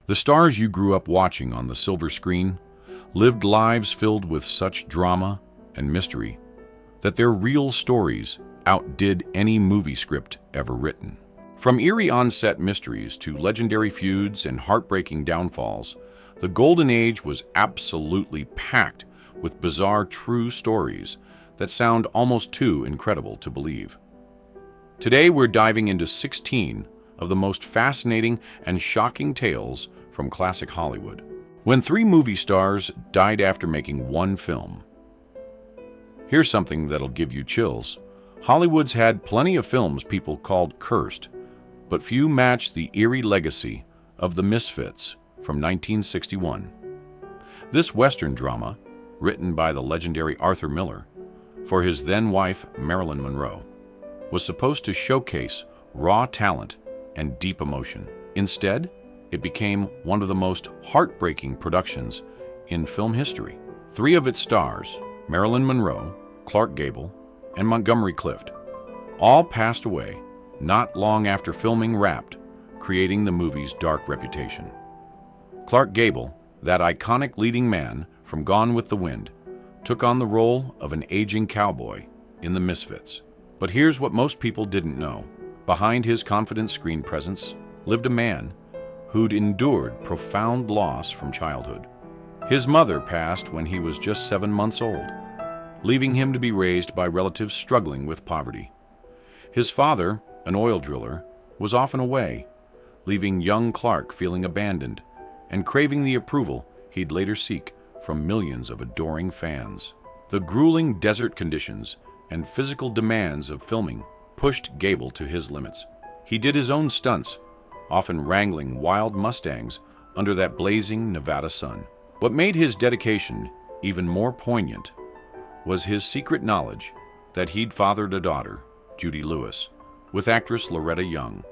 The stars you grew up watching on the silver screen lived lives filled with such drama and mystery that their real stories outdid any movie script ever written. From eerie on-set mysteries to legendary feuds and heartbreaking downfalls, the Golden Age was absolutely packed with bizarre true stories that sound almost too incredible to believe. Today we're diving into 16 of the most fascinating and shocking tales from classic Hollywood. When 3 movie stars died after making one film. Here's something that'll give you chills. Hollywood's had plenty of films people called cursed, but few match the eerie legacy of the Misfits from 1961. This Western drama, written by the legendary Arthur Miller for his then-wife Marilyn Monroe, was supposed to showcase raw talent and deep emotion. Instead, it became one of the most heartbreaking productions in film history. 3 of its stars, Marilyn Monroe, Clark Gable, and Montgomery Clift, all passed away not long after filming wrapped, creating the movie's dark reputation. Clark Gable, that iconic leading man from Gone with the Wind, took on the role of an aging cowboy in The Misfits. But here's what most people didn't know. Behind his confident screen presence lived a man who'd endured profound loss from childhood. His mother passed when he was just 7 months old, leaving him to be raised by relatives struggling with poverty. His father, an oil driller, was often away, leaving young Clark feeling abandoned and craving the approval he'd later seek from millions of adoring fans. The grueling desert conditions and physical demands of filming pushed Gable to his limits. He did his own stunts, often wrangling wild Mustangs under that blazing Nevada sun. What made his dedication even more poignant was his secret knowledge that he'd fathered a daughter, Judy Lewis, with actress Loretta Young,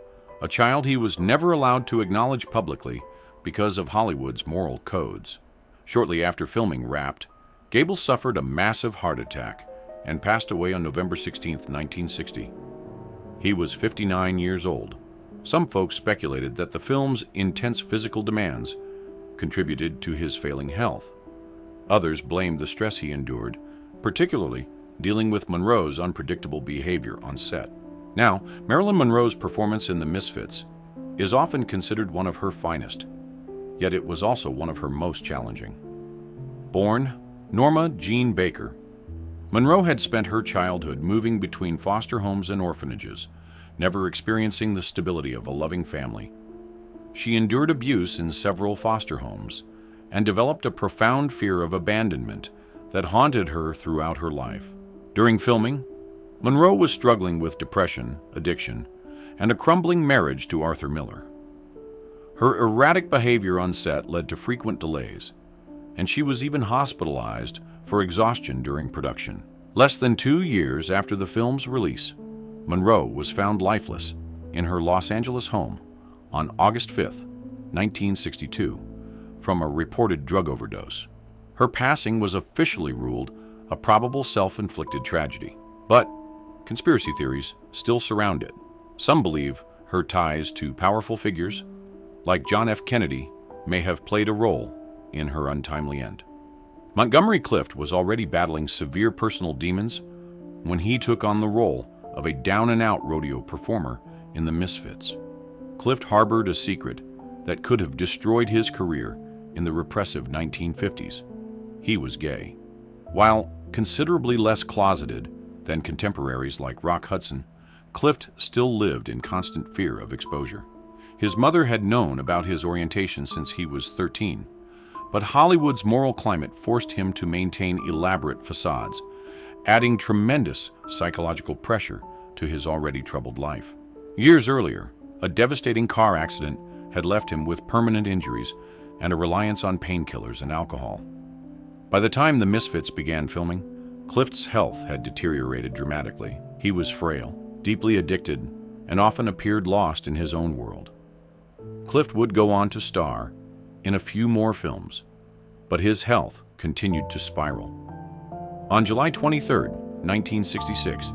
a child he was never allowed to acknowledge publicly because of Hollywood's moral codes. Shortly after filming wrapped, Gable suffered a massive heart attack and passed away on November 16, 1960. He was 59 years old. Some folks speculated that the film's intense physical demands contributed to his failing health. Others blamed the stress he endured, particularly dealing with Monroe's unpredictable behavior on set. Now, Marilyn Monroe's performance in The Misfits is often considered one of her finest, yet it was also one of her most challenging. Born Norma Jean Baker, Monroe had spent her childhood moving between foster homes and orphanages, never experiencing the stability of a loving family. She endured abuse in several foster homes and developed a profound fear of abandonment that haunted her throughout her life. During filming, Monroe was struggling with depression, addiction, and a crumbling marriage to Arthur Miller. Her erratic behavior on set led to frequent delays, and she was even hospitalized for exhaustion during production. Less than 2 years after the film's release, Monroe was found lifeless in her Los Angeles home on August 5, 1962, from a reported drug overdose. Her passing was officially ruled a probable self-inflicted tragedy, but conspiracy theories still surround it. Some believe her ties to powerful figures, like John F. Kennedy, may have played a role in her untimely end. Montgomery Clift was already battling severe personal demons when he took on the role of a down-and-out rodeo performer in The Misfits. Clift harbored a secret that could have destroyed his career in the repressive 1950s. He was gay. While considerably less closeted than contemporaries like Rock Hudson, Clift still lived in constant fear of exposure. His mother had known about his orientation since he was 13, but Hollywood's moral climate forced him to maintain elaborate facades, adding tremendous psychological pressure to his already troubled life. Years earlier, a devastating car accident had left him with permanent injuries and a reliance on painkillers and alcohol. By the time The Misfits began filming, Clift's health had deteriorated dramatically. He was frail, deeply addicted, and often appeared lost in his own world. Clift would go on to star in a few more films, but his health continued to spiral. On July 23, 1966,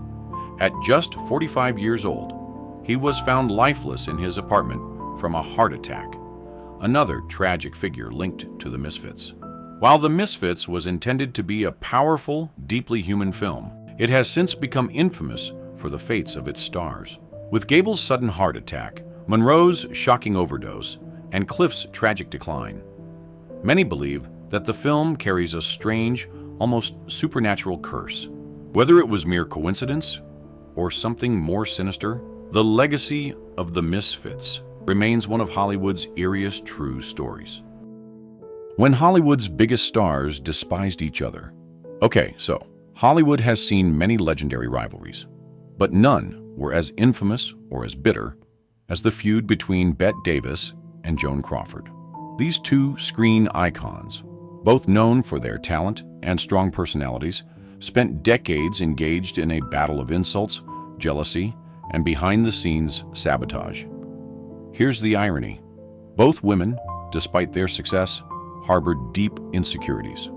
at just 45 years old, he was found lifeless in his apartment from a heart attack, another tragic figure linked to the Misfits. While The Misfits was intended to be a powerful, deeply human film, it has since become infamous for the fates of its stars. With Gable's sudden heart attack, Monroe's shocking overdose, and Clift's tragic decline, many believe that the film carries a strange, almost supernatural curse. Whether it was mere coincidence or something more sinister, the legacy of The Misfits remains one of Hollywood's eeriest true stories. When Hollywood's biggest stars despised each other. Okay, so Hollywood has seen many legendary rivalries, but none were as infamous or as bitter as the feud between Bette Davis and Joan Crawford. These two screen icons, both known for their talent and strong personalities, spent decades engaged in a battle of insults, jealousy, and behind-the-scenes sabotage. Here's the irony. Both women, despite their success, harbored deep insecurities.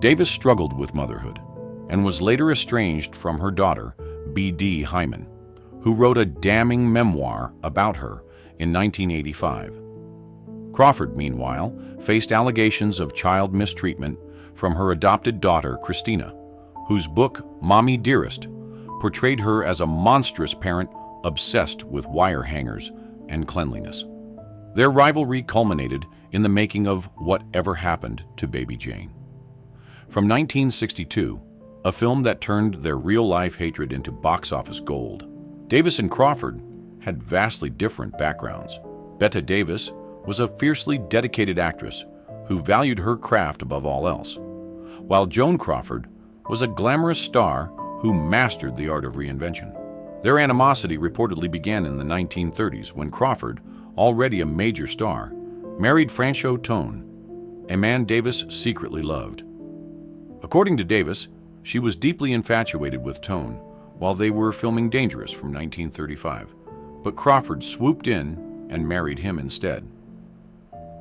Davis struggled with motherhood and was later estranged from her daughter, B.D. Hyman, who wrote a damning memoir about her in 1985. Crawford, meanwhile, faced allegations of child mistreatment from her adopted daughter, Christina, whose book, Mommy Dearest, portrayed her as a monstrous parent obsessed with wire hangers and cleanliness. Their rivalry culminated in the making of Whatever Happened to Baby Jane. From 1962, a film that turned their real-life hatred into box office gold. Davis and Crawford had vastly different backgrounds. Bette Davis was a fiercely dedicated actress who valued her craft above all else, while Joan Crawford was a glamorous star who mastered the art of reinvention. Their animosity reportedly began in the 1930s when Crawford, already a major star, married Franchot Tone, a man Davis secretly loved. According to Davis, she was deeply infatuated with Tone while they were filming Dangerous from 1935, but Crawford swooped in and married him instead.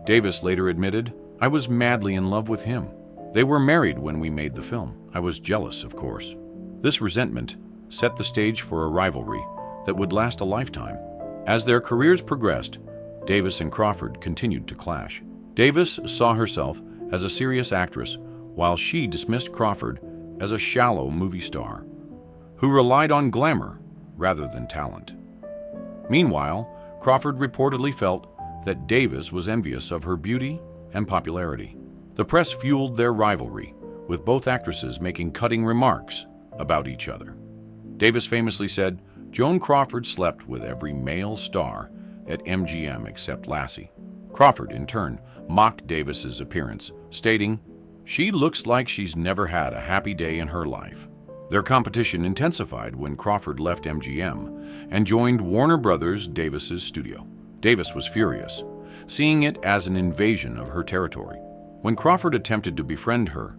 Davis later admitted, "I was madly in love with him. They were married when we made the film. I was jealous, of course." This resentment set the stage for a rivalry that would last a lifetime. As their careers progressed, Davis and Crawford continued to clash. Davis saw herself as a serious actress, while she dismissed Crawford as a shallow movie star who relied on glamour rather than talent. Meanwhile, Crawford reportedly felt that Davis was envious of her beauty and popularity. The press fueled their rivalry, with both actresses making cutting remarks about each other. Davis famously said, "Joan Crawford slept with every male star at MGM except Lassie." Crawford, in turn, mocked Davis's appearance, stating, "She looks like she's never had a happy day in her life." Their competition intensified when Crawford left MGM and joined Warner Brothers Davis's studio. Davis was furious, seeing it as an invasion of her territory. When Crawford attempted to befriend her,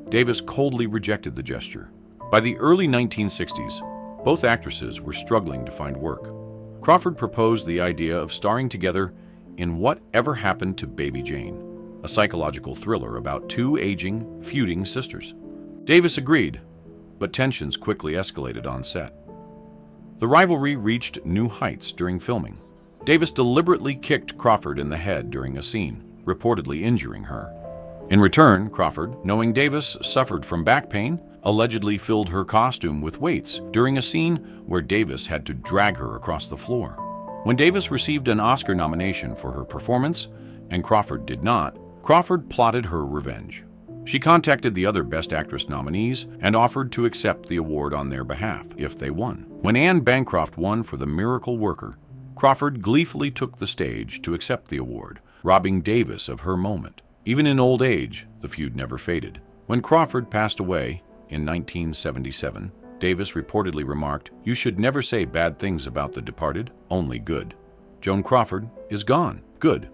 Davis coldly rejected the gesture. By the early 1960s, both actresses were struggling to find work. Crawford proposed the idea of starring together in Whatever Happened to Baby Jane, a psychological thriller about two aging, feuding sisters. Davis agreed, but tensions quickly escalated on set. The rivalry reached new heights during filming. Davis deliberately kicked Crawford in the head during a scene, reportedly injuring her. In return, Crawford, knowing Davis suffered from back pain, allegedly filled her costume with weights during a scene where Davis had to drag her across the floor. When Davis received an Oscar nomination for her performance, and Crawford did not, Crawford plotted her revenge. She contacted the other Best Actress nominees and offered to accept the award on their behalf if they won. When Anne Bancroft won for The Miracle Worker, Crawford gleefully took the stage to accept the award, robbing Davis of her moment. Even in old age, the feud never faded. When Crawford passed away in 1977, Davis reportedly remarked, "You should never say bad things about the departed, only good. Joan Crawford is gone. Good."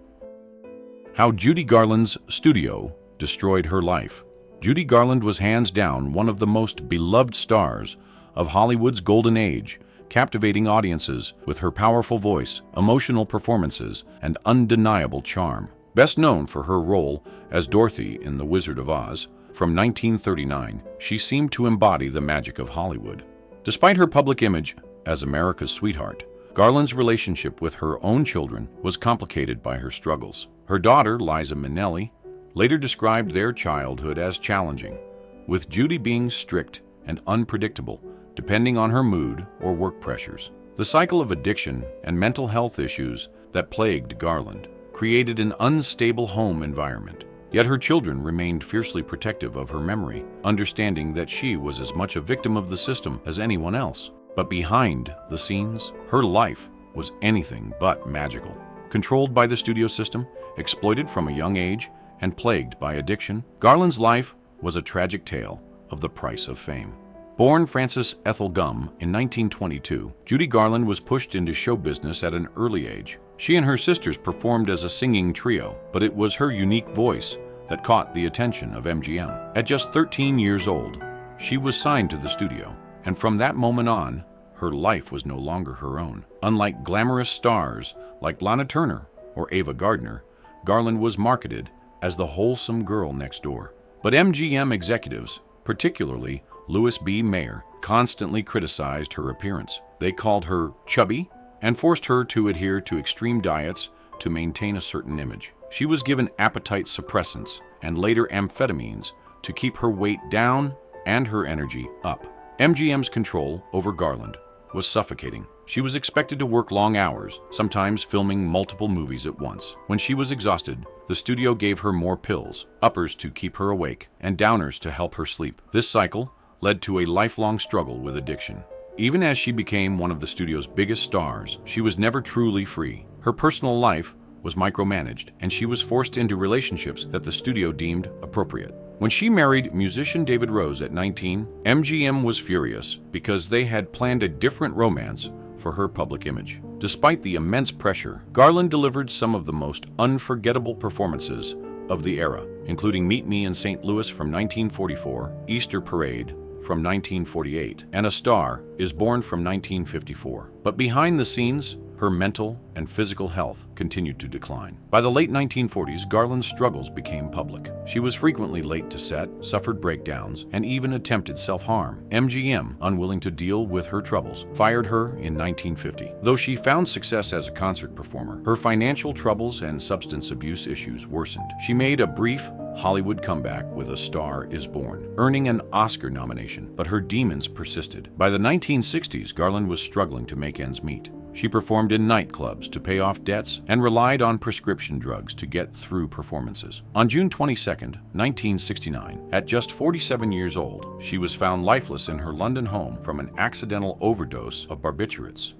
How Judy Garland's studio destroyed her life. Judy Garland was hands down one of the most beloved stars of Hollywood's golden age, captivating audiences with her powerful voice, emotional performances, and undeniable charm. Best known for her role as Dorothy in The Wizard of Oz, from 1939, she seemed to embody the magic of Hollywood. Despite her public image as America's sweetheart, Garland's relationship with her own children was complicated by her struggles. Her daughter, Liza Minnelli, later described their childhood as challenging, with Judy being strict and unpredictable, depending on her mood or work pressures. The cycle of addiction and mental health issues that plagued Garland created an unstable home environment. Yet her children remained fiercely protective of her memory, understanding that she was as much a victim of the system as anyone else. But behind the scenes, her life was anything but magical. Controlled by the studio system, exploited from a young age, and plagued by addiction, Garland's life was a tragic tale of the price of fame. Born Frances Ethel Gum in 1922, Judy Garland was pushed into show business at an early age. She and her sisters performed as a singing trio, but it was her unique voice that caught the attention of MGM. At just 13 years old, she was signed to the studio, and from that moment on, her life was no longer her own. Unlike glamorous stars like Lana Turner or Ava Gardner, Garland was marketed as the wholesome girl next door. But MGM executives, particularly Louis B. Mayer, constantly criticized her appearance. They called her chubby and forced her to adhere to extreme diets to maintain a certain image. She was given appetite suppressants and later amphetamines to keep her weight down and her energy up. MGM's control over Garland was suffocating. She was expected to work long hours, sometimes filming multiple movies at once. When she was exhausted, the studio gave her more pills, uppers to keep her awake, and downers to help her sleep. This cycle led to a lifelong struggle with addiction. Even as she became one of the studio's biggest stars, she was never truly free. Her personal life was micromanaged, and she was forced into relationships that the studio deemed appropriate. When she married musician David Rose at 19, MGM was furious because they had planned a different romance for her public image. Despite the immense pressure, Garland delivered some of the most unforgettable performances of the era, including Meet Me in St. Louis from 1944, Easter Parade from 1948, and A Star is Born from 1954. But behind the scenes, her mental and physical health continued to decline. By the late 1940s, Garland's struggles became public. She was frequently late to set, suffered breakdowns, and even attempted self-harm. MGM, unwilling to deal with her troubles, fired her in 1950. Though she found success as a concert performer, her financial troubles and substance abuse issues worsened. She made a brief Hollywood comeback with A Star is Born, earning an Oscar nomination, but her demons persisted. By the 1960s, Garland was struggling to make ends meet. She performed in nightclubs to pay off debts and relied on prescription drugs to get through performances. On June 22, 1969, at just 47 years old, she was found lifeless in her London home from an accidental overdose of barbiturates.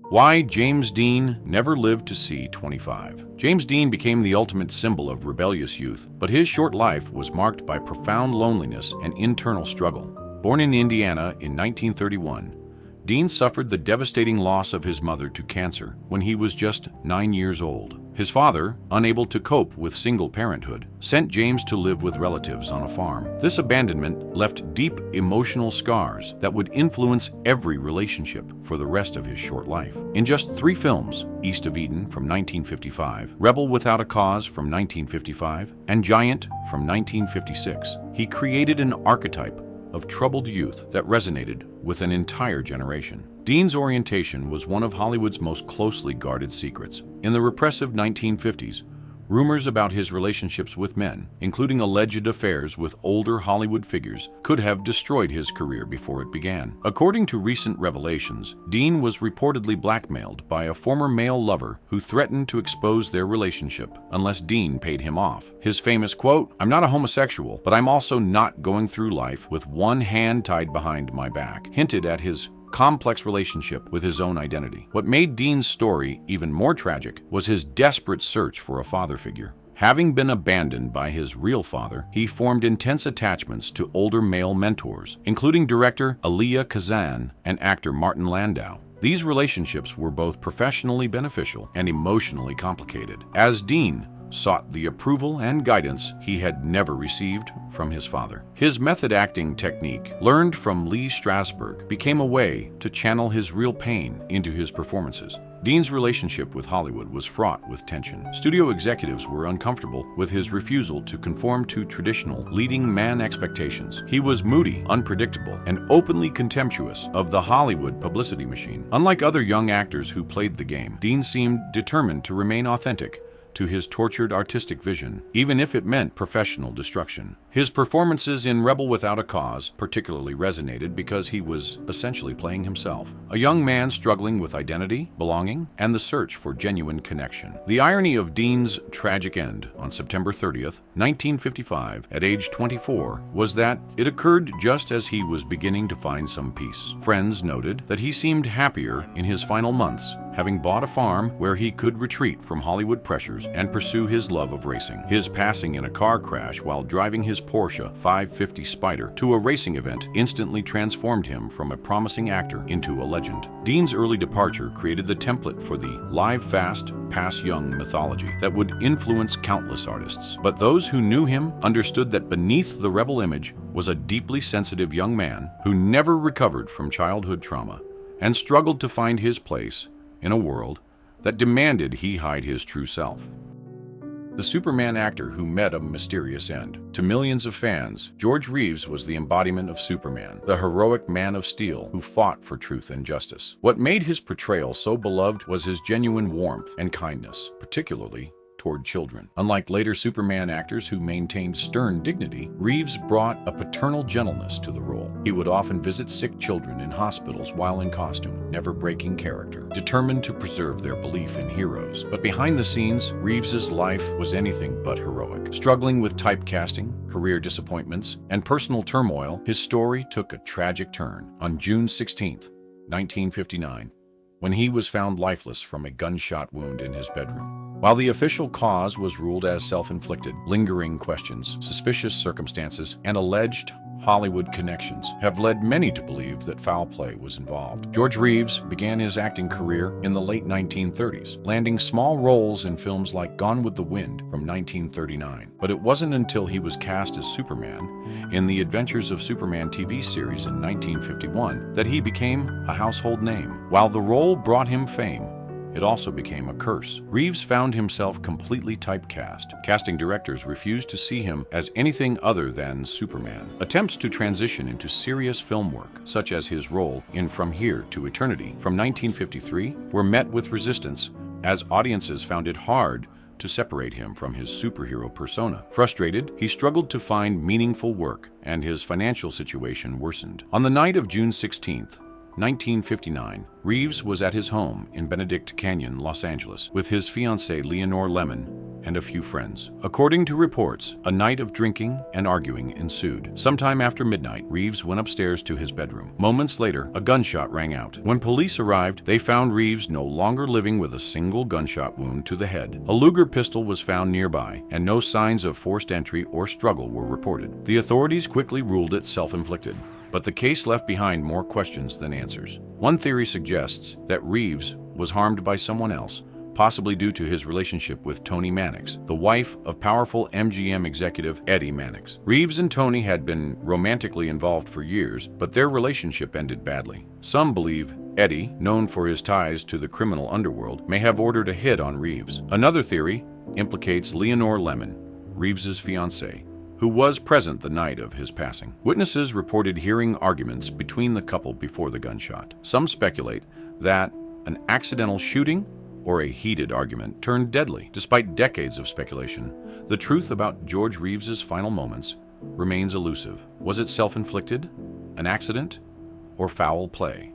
Why James Dean never lived to see 25. James Dean became the ultimate symbol of rebellious youth, but his short life was marked by profound loneliness and internal struggle. Born in Indiana in 1931, Dean suffered the devastating loss of his mother to cancer when he was just 9 years old. His father, unable to cope with single parenthood, sent James to live with relatives on a farm. This abandonment left deep emotional scars that would influence every relationship for the rest of his short life. In just 3 films, East of Eden from 1955, Rebel Without a Cause from 1955, and Giant from 1956, he created an archetype of troubled youth that resonated with an entire generation. Dean's orientation was one of Hollywood's most closely guarded secrets. In the repressive 1950s, rumors about his relationships with men, including alleged affairs with older Hollywood figures, could have destroyed his career before it began. According to recent revelations, Dean was reportedly blackmailed by a former male lover who threatened to expose their relationship unless Dean paid him off. His famous quote, "I'm not a homosexual, but I'm also not going through life with one hand tied behind my back," hinted at his complex relationship with his own identity. What made Dean's story even more tragic was his desperate search for a father figure. Having been abandoned by his real father, he formed intense attachments to older male mentors, including director Elia Kazan and actor Martin Landau. These relationships were both professionally beneficial and emotionally complicated. As Dean sought the approval and guidance he had never received from his father. His method acting technique, learned from Lee Strasberg, became a way to channel his real pain into his performances. Dean's relationship with Hollywood was fraught with tension. Studio executives were uncomfortable with his refusal to conform to traditional leading man expectations. He was moody, unpredictable, and openly contemptuous of the Hollywood publicity machine. Unlike other young actors who played the game, Dean seemed determined to remain authentic to his tortured artistic vision, even if it meant professional destruction. His performances in Rebel Without a Cause particularly resonated because he was essentially playing himself, a young man struggling with identity, belonging, and the search for genuine connection. The irony of Dean's tragic end on September 30th, 1955, at age 24, was that it occurred just as he was beginning to find some peace. Friends noted that he seemed happier in his final months, having bought a farm where he could retreat from Hollywood pressures and pursue his love of racing. His passing in a car crash while driving his Porsche 550 Spider to a racing event instantly transformed him from a promising actor into a legend. Dean's early departure created the template for the live fast, pass young mythology that would influence countless artists. But those who knew him understood that beneath the rebel image was a deeply sensitive young man who never recovered from childhood trauma and struggled to find his place in a world that demanded he hide his true self. The Superman actor who met a mysterious end. To millions of fans, George Reeves was the embodiment of Superman, the heroic man of steel who fought for truth and justice. What made his portrayal so beloved was his genuine warmth and kindness, particularly toward children. Unlike later Superman actors who maintained stern dignity, Reeves brought a paternal gentleness to the role. He would often visit sick children in hospitals while in costume, never breaking character, determined to preserve their belief in heroes. But behind the scenes, Reeves's life was anything but heroic. Struggling with typecasting, career disappointments, and personal turmoil, his story took a tragic turn on June 16, 1959, when he was found lifeless from a gunshot wound in his bedroom. While the official cause was ruled as self-inflicted, lingering questions, suspicious circumstances, and alleged Hollywood connections have led many to believe that foul play was involved. George Reeves began his acting career in the late 1930s, landing small roles in films like Gone with the Wind from 1939. But it wasn't until he was cast as Superman in the Adventures of Superman TV series in 1951 that he became a household name. While the role brought him fame, it also became a curse. Reeves found himself completely typecast. Casting directors refused to see him as anything other than Superman. Attempts to transition into serious film work, such as his role in From Here to Eternity from 1953, were met with resistance as audiences found it hard to separate him from his superhero persona. Frustrated, he struggled to find meaningful work, and his financial situation worsened. On the night of June 16th, 1959, Reeves was at his home in Benedict Canyon, Los Angeles, with his fiancée Leonore Lemon and a few friends. According to reports, a night of drinking and arguing ensued. Sometime after midnight, Reeves went upstairs to his bedroom. Moments later, a gunshot rang out. When police arrived, they found Reeves no longer living with a single gunshot wound to the head. A Luger pistol was found nearby, and no signs of forced entry or struggle were reported. The authorities quickly ruled it self-inflicted, but the case left behind more questions than answers. One theory suggests that Reeves was harmed by someone else, possibly due to his relationship with Toni Mannix, the wife of powerful MGM executive Eddie Mannix. Reeves and Toni had been romantically involved for years, but their relationship ended badly. Some believe Eddie, known for his ties to the criminal underworld, may have ordered a hit on Reeves. Another theory implicates Leonore Lemon, Reeves's fiancée, who was present the night of his passing. Witnesses reported hearing arguments between the couple before the gunshot. Some speculate that an accidental shooting or a heated argument turned deadly. Despite decades of speculation, the truth about George Reeves's final moments remains elusive. Was it self-inflicted, an accident, or foul play?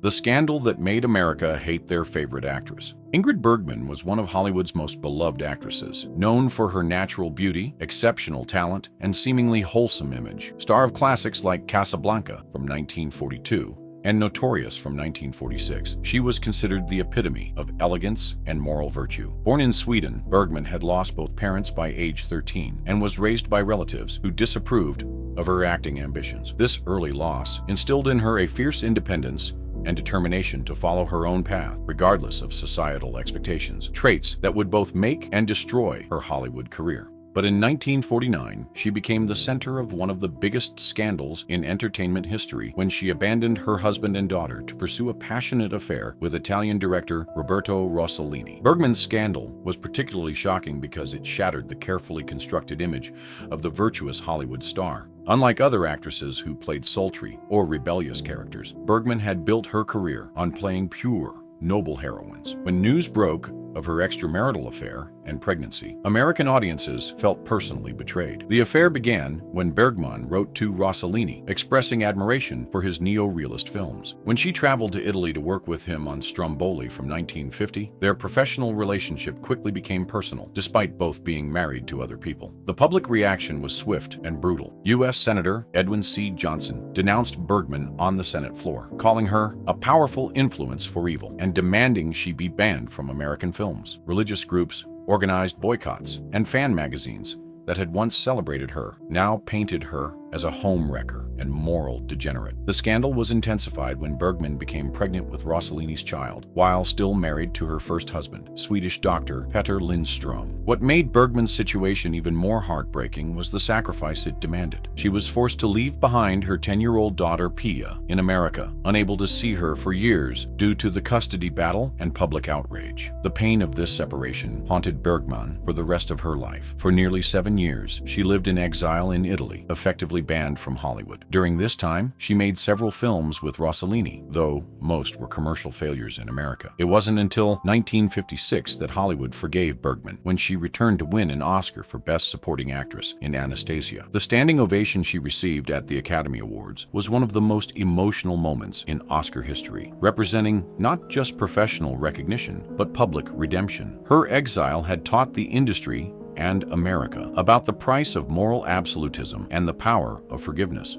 The scandal that made America hate their favorite actress. Ingrid Bergman was one of Hollywood's most beloved actresses, known for her natural beauty, exceptional talent, and seemingly wholesome image. Star of classics like Casablanca from 1942 and Notorious from 1946, she was considered the epitome of elegance and moral virtue. Born in Sweden, Bergman had lost both parents by age 13 and was raised by relatives who disapproved of her acting ambitions. This early loss instilled in her a fierce independence and determination to follow her own path, regardless of societal expectations, traits that would both make and destroy her Hollywood career. But in 1949, she became the center of one of the biggest scandals in entertainment history when she abandoned her husband and daughter to pursue a passionate affair with Italian director Roberto Rossellini. Bergman's scandal was particularly shocking because it shattered the carefully constructed image of the virtuous Hollywood star. Unlike other actresses who played sultry or rebellious characters, Bergman had built her career on playing pure, noble heroines. When news broke of her extramarital affair and pregnancy, American audiences felt personally betrayed. The affair began when Bergman wrote to Rossellini, expressing admiration for his neo-realist films. When she traveled to Italy to work with him on Stromboli from 1950, their professional relationship quickly became personal, despite both being married to other people. The public reaction was swift and brutal. U.S. Senator Edwin C. Johnson denounced Bergman on the Senate floor, calling her a powerful influence for evil and demanding she be banned from American films. Religious groups organized boycotts, and fan magazines that had once celebrated her now painted her as a homewrecker and moral degenerate. The scandal was intensified when Bergman became pregnant with Rossellini's child, while still married to her first husband, Swedish doctor Petter Lindström. What made Bergman's situation even more heartbreaking was the sacrifice it demanded. She was forced to leave behind her 10-year-old daughter Pia in America, unable to see her for years due to the custody battle and public outrage. The pain of this separation haunted Bergman for the rest of her life. For nearly 7 years, she lived in exile in Italy, effectively banned from Hollywood. During this time, she made several films with Rossellini, though most were commercial failures in America. It wasn't until 1956 that Hollywood forgave Bergman, when she returned to win an Oscar for Best Supporting Actress in Anastasia. The standing ovation she received at the Academy Awards was one of the most emotional moments in Oscar history, representing not just professional recognition, but public redemption. Her exile had taught the industry and America about the price of moral absolutism and the power of forgiveness.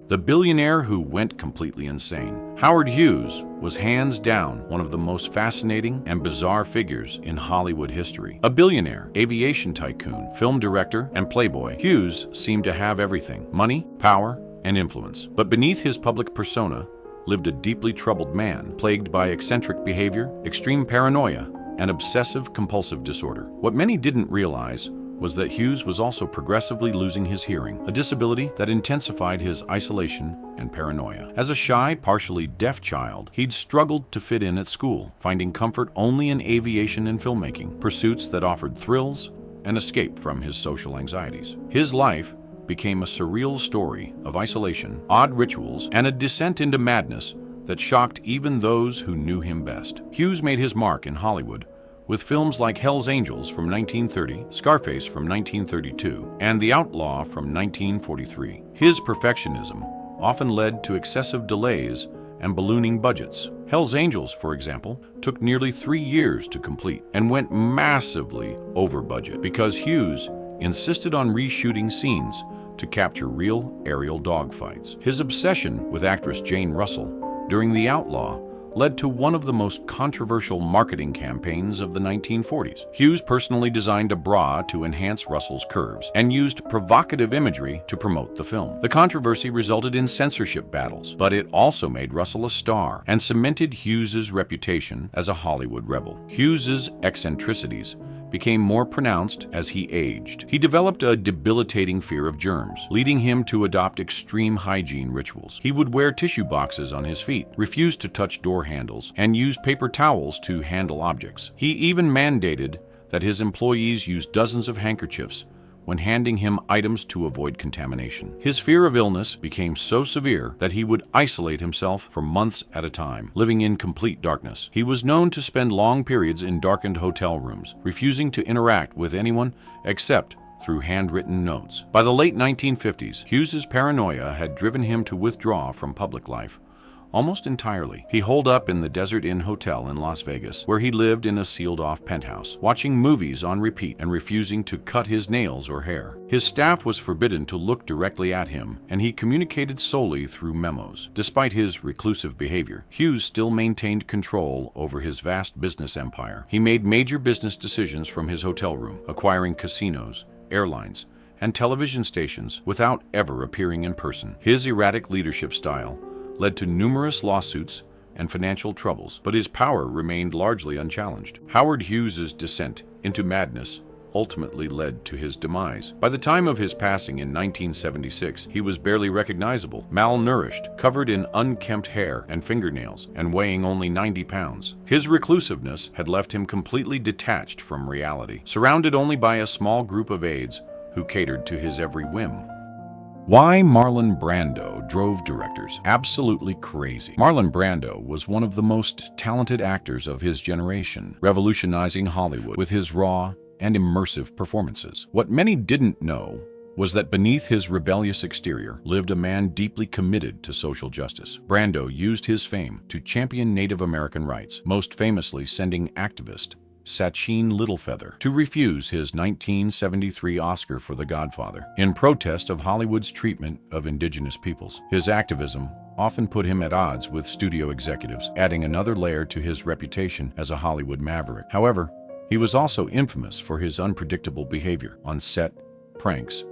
The billionaire who went completely insane. Howard Hughes was hands down one of the most fascinating and bizarre figures in Hollywood history. A billionaire, aviation tycoon, film director, and playboy, Hughes seemed to have everything: money, power, and influence. But beneath his public persona lived a deeply troubled man, plagued by eccentric behavior, extreme paranoia, and obsessive-compulsive disorder. What many didn't realize was that Hughes was also progressively losing his hearing, a disability that intensified his isolation and paranoia. As a shy, partially deaf child, he'd struggled to fit in at school, finding comfort only in aviation and filmmaking, pursuits that offered thrills and escape from his social anxieties. His life became a surreal story of isolation, odd rituals, and a descent into madness that shocked even those who knew him best. Hughes made his mark in Hollywood with films like Hell's Angels from 1930, Scarface from 1932, and The Outlaw from 1943. His perfectionism often led to excessive delays and ballooning budgets. Hell's Angels, for example, took nearly 3 years to complete and went massively over budget because Hughes insisted on reshooting scenes to capture real aerial dogfights. His obsession with actress Jane Russell during The Outlaw led to one of the most controversial marketing campaigns of the 1940s. Hughes personally designed a bra to enhance Russell's curves and used provocative imagery to promote the film. The controversy resulted in censorship battles, but it also made Russell a star and cemented Hughes's reputation as a Hollywood rebel. Hughes's eccentricities became more pronounced as he aged. He developed a debilitating fear of germs, leading him to adopt extreme hygiene rituals. He would wear tissue boxes on his feet, refuse to touch door handles, and use paper towels to handle objects. He even mandated that his employees use dozens of handkerchiefs when handing him items to avoid contamination. His fear of illness became so severe that he would isolate himself for months at a time, living in complete darkness. He was known to spend long periods in darkened hotel rooms, refusing to interact with anyone except through handwritten notes. By the late 1950s, Hughes's paranoia had driven him to withdraw from public life almost entirely. He holed up in the Desert Inn Hotel in Las Vegas, where he lived in a sealed-off penthouse, watching movies on repeat and refusing to cut his nails or hair. His staff was forbidden to look directly at him, and he communicated solely through memos. Despite his reclusive behavior, Hughes still maintained control over his vast business empire. He made major business decisions from his hotel room, acquiring casinos, airlines, and television stations without ever appearing in person. His erratic leadership style led to numerous lawsuits and financial troubles, but his power remained largely unchallenged. Howard Hughes's descent into madness ultimately led to his demise. By the time of his passing in 1976, he was barely recognizable, malnourished, covered in unkempt hair and fingernails, and weighing only 90 pounds. His reclusiveness had left him completely detached from reality, surrounded only by a small group of aides who catered to his every whim. Why Marlon Brando drove directors absolutely crazy. Marlon Brando was one of the most talented actors of his generation, revolutionizing Hollywood with his raw and immersive performances. What many didn't know was that beneath his rebellious exterior lived a man deeply committed to social justice. Brando used his fame to champion Native American rights, most famously sending activist Sachin Littlefeather to refuse his 1973 Oscar for The Godfather in protest of Hollywood's treatment of indigenous peoples. His activism often put him at odds with studio executives, adding another layer to his reputation as a Hollywood maverick. However, he was also infamous for his unpredictable behavior on set, pranks,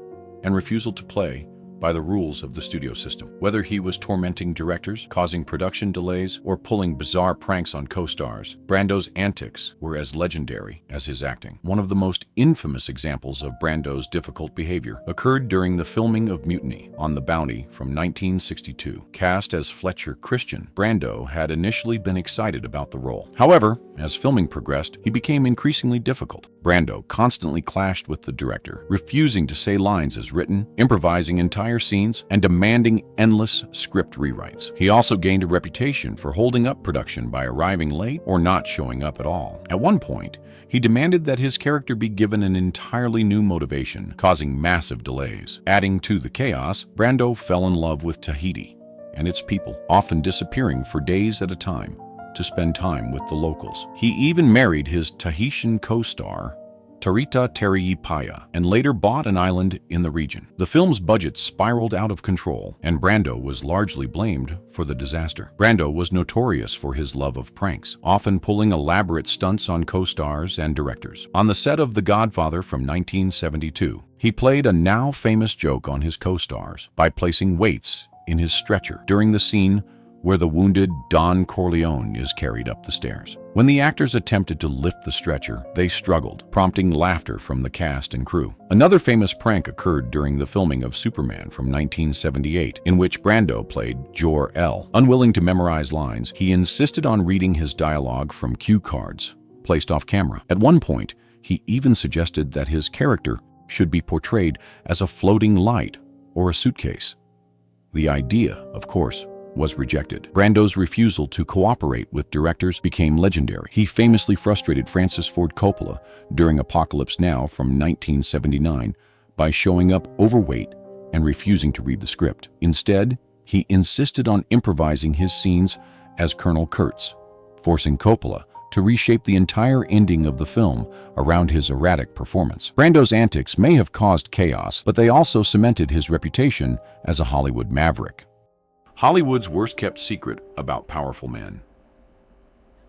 and refusal to play by the rules of the studio system. Whether he was tormenting directors, causing production delays, or pulling bizarre pranks on co-stars, Brando's antics were as legendary as his acting. One of the most infamous examples of Brando's difficult behavior occurred during the filming of Mutiny on the Bounty from 1962. Cast as Fletcher Christian, Brando had initially been excited about the role. However, as filming progressed, he became increasingly difficult. Brando constantly clashed with the director, refusing to say lines as written, improvising entire scenes, and demanding endless script rewrites. He also gained a reputation for holding up production by arriving late or not showing up at all. At one point, he demanded that his character be given an entirely new motivation, causing massive delays. Adding to the chaos, Brando fell in love with Tahiti and its people, often disappearing for days at a time to spend time with the locals. He even married his Tahitian co-star, Tarita Teriipaya, and later bought an island in the region. The film's budget spiraled out of control, and Brando was largely blamed for the disaster. Brando was notorious for his love of pranks, often pulling elaborate stunts on co-stars and directors. On the set of The Godfather from 1972, he played a now famous joke on his co-stars by placing weights in his stretcher during the scene where the wounded Don Corleone is carried up the stairs. When the actors attempted to lift the stretcher, they struggled, prompting laughter from the cast and crew. Another famous prank occurred during the filming of Superman from 1978, in which Brando played Jor-El. Unwilling to memorize lines, he insisted on reading his dialogue from cue cards placed off camera. At one point, he even suggested that his character should be portrayed as a floating light or a suitcase. The idea, of course, was rejected. Brando's refusal to cooperate with directors became legendary. He famously frustrated Francis Ford Coppola during Apocalypse Now from 1979 by showing up overweight and refusing to read the script. Instead, he insisted on improvising his scenes as Colonel Kurtz, forcing Coppola to reshape the entire ending of the film around his erratic performance. Brando's antics may have caused chaos, but they also cemented his reputation as a Hollywood maverick. Hollywood's worst-kept secret about powerful men.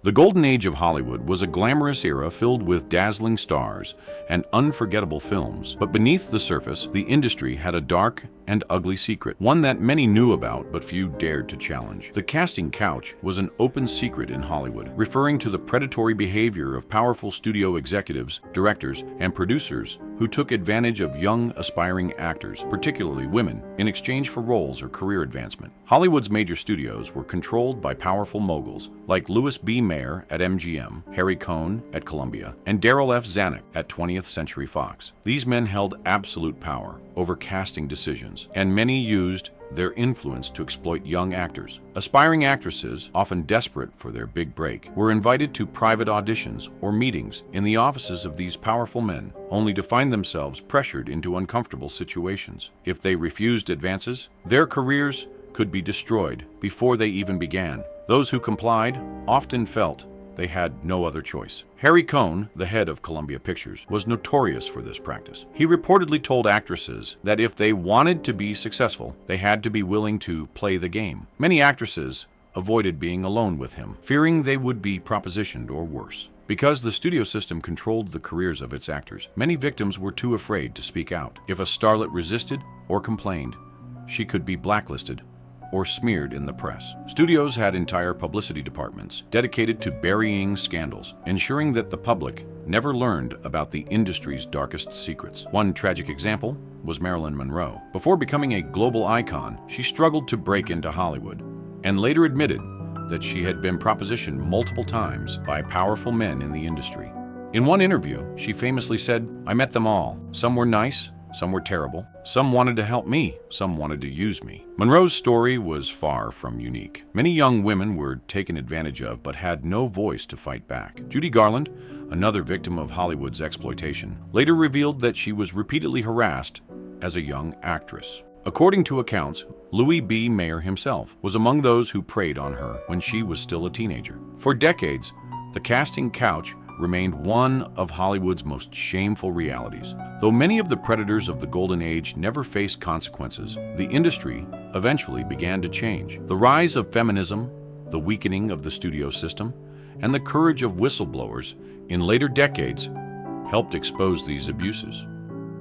The golden age of Hollywood was a glamorous era filled with dazzling stars and unforgettable films. But beneath the surface, the industry had a dark and ugly secret, one that many knew about but few dared to challenge. The casting couch was an open secret in Hollywood, referring to the predatory behavior of powerful studio executives, directors, and producers who took advantage of young, aspiring actors, particularly women, in exchange for roles or career advancement. Hollywood's major studios were controlled by powerful moguls like Louis B. Mayer at MGM, Harry Cohn at Columbia, and Darryl F. Zanuck at 20th Century Fox. These men held absolute power over casting decisions, and many used their influence to exploit young actors. Aspiring actresses, often desperate for their big break, were invited to private auditions or meetings in the offices of these powerful men, only to find themselves pressured into uncomfortable situations. If they refused advances, their careers could be destroyed before they even began. Those who complied often felt they had no other choice. Harry Cohn, the head of Columbia Pictures, was notorious for this practice. He reportedly told actresses that if they wanted to be successful, they had to be willing to play the game. Many actresses avoided being alone with him, fearing they would be propositioned or worse. Because the studio system controlled the careers of its actors, many victims were too afraid to speak out. If a starlet resisted or complained, she could be blacklisted or smeared in the press. Studios had entire publicity departments dedicated to burying scandals, ensuring that the public never learned about the industry's darkest secrets. One tragic example was Marilyn Monroe. Before becoming a global icon, she struggled to break into Hollywood, and later admitted that she had been propositioned multiple times by powerful men in the industry. In one interview, she famously said, "I met them all. Some were nice, some were terrible. Some wanted to help me, some wanted to use me." Monroe's story was far from unique. Many young women were taken advantage of but had no voice to fight back. Judy Garland, another victim of Hollywood's exploitation, later revealed that she was repeatedly harassed as a young actress. According to accounts, Louis B. Mayer himself was among those who preyed on her when she was still a teenager. For decades, the casting couch remained one of Hollywood's most shameful realities. Though many of the predators of the Golden Age never faced consequences, the industry eventually began to change. The rise of feminism, the weakening of the studio system, and the courage of whistleblowers in later decades helped expose these abuses.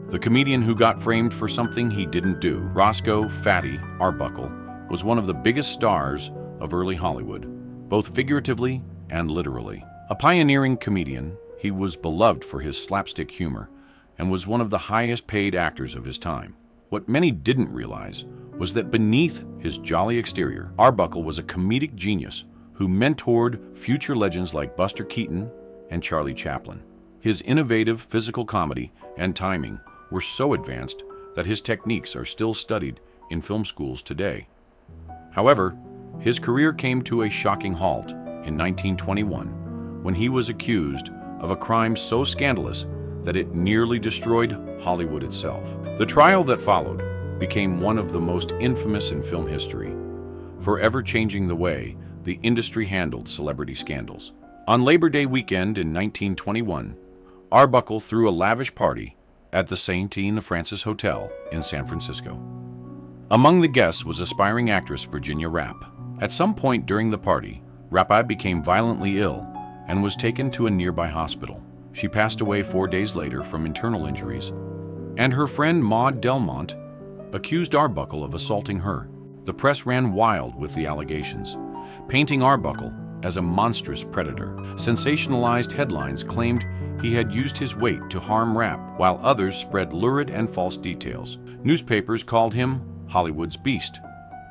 The comedian who got framed for something he didn't do, Roscoe "Fatty" Arbuckle, was one of the biggest stars of early Hollywood, both figuratively and literally. A pioneering comedian, he was beloved for his slapstick humor and was one of the highest-paid actors of his time. What many didn't realize was that beneath his jolly exterior, Arbuckle was a comedic genius who mentored future legends like Buster Keaton and Charlie Chaplin. His innovative physical comedy and timing were so advanced that his techniques are still studied in film schools today. However, his career came to a shocking halt in 1921 when he was accused of a crime so scandalous that it nearly destroyed Hollywood itself. The trial that followed became one of the most infamous in film history, forever changing the way the industry handled celebrity scandals. On Labor Day weekend in 1921, Arbuckle threw a lavish party at the St. Anne Francis Hotel in San Francisco. Among the guests was aspiring actress Virginia Rappe. At some point during the party, Rappe became violently ill and was taken to a nearby hospital. She passed away 4 days later from internal injuries, and her friend Maud Delmont accused Arbuckle of assaulting her. The press ran wild with the allegations, painting Arbuckle as a monstrous predator. Sensationalized headlines claimed he had used his weight to harm Rappe, while others spread lurid and false details. Newspapers called him Hollywood's Beast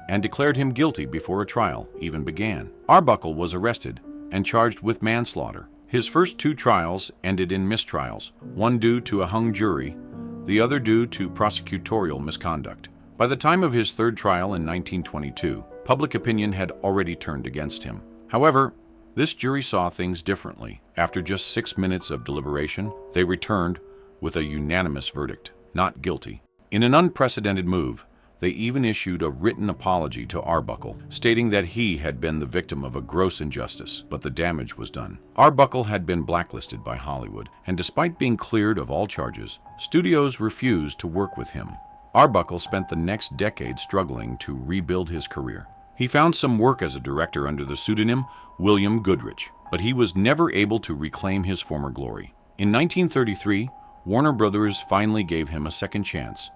and declared him guilty before a trial even began. Arbuckle was arrested and charged with manslaughter. His first 2 trials ended in mistrials, one due to a hung jury, the other due to prosecutorial misconduct. By the time of his 3rd trial in 1922, public opinion had already turned against him. However, this jury saw things differently. After just 6 minutes of deliberation, they returned with a unanimous verdict, not guilty. In an unprecedented move, they even issued a written apology to Arbuckle, stating that he had been the victim of a gross injustice, but the damage was done. Arbuckle had been blacklisted by Hollywood, and despite being cleared of all charges, studios refused to work with him. Arbuckle spent the next decade struggling to rebuild his career. He found some work as a director under the pseudonym William Goodrich, but he was never able to reclaim his former glory. In 1933, Warner Brothers finally gave him a second chance,